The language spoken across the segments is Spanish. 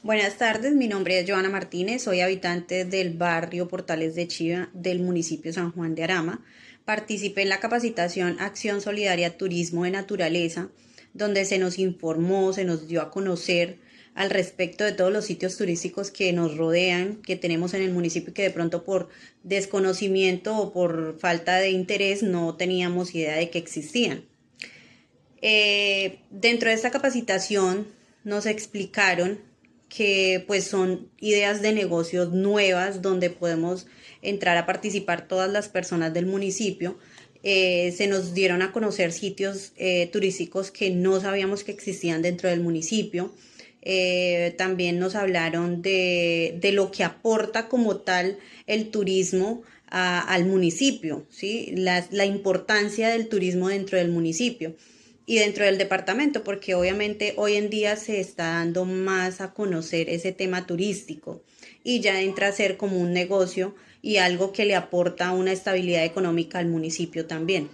Buenas tardes, mi nombre es Joana Martínez, soy habitante del barrio Portales de Chiva del municipio San Juan de Arama. Participé en la capacitación Acción Solidaria Turismo de Naturaleza, donde se nos informó, se nos dio a conocer al respecto de todos los sitios turísticos que nos rodean, que tenemos en el municipio y que de pronto por desconocimiento o por falta de interés no teníamos idea de que existían. Dentro de esta capacitación nos explicaron que pues son ideas de negocios nuevas donde podemos entrar a participar todas las personas del municipio. Se nos dieron a conocer sitios turísticos que no sabíamos que existían dentro del municipio. También nos hablaron de lo que aporta como tal el turismo al municipio, ¿sí? La importancia del turismo dentro del municipio y dentro del departamento, porque obviamente hoy en día se está dando más a conocer ese tema turístico y ya entra a ser como un negocio y algo que le aporta una estabilidad económica al municipio también.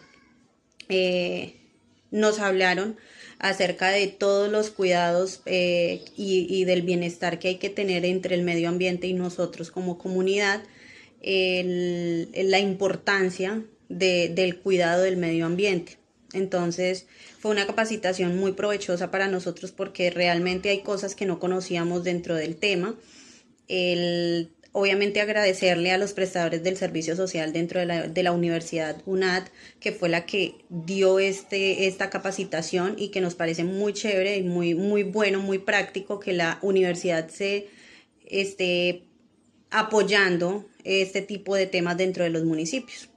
Eh, Nos hablaron acerca de todos los cuidados y del bienestar que hay que tener entre el medio ambiente y nosotros como comunidad, la importancia del cuidado del medio ambiente. Entonces fue una capacitación muy provechosa para nosotros porque realmente hay cosas que no conocíamos dentro del tema. Obviamente agradecerle a los prestadores del servicio social dentro de la Universidad UNAD, que fue la que dio esta capacitación y que nos parece muy chévere y muy bueno, muy práctico que la universidad se esté apoyando este tipo de temas dentro de los municipios.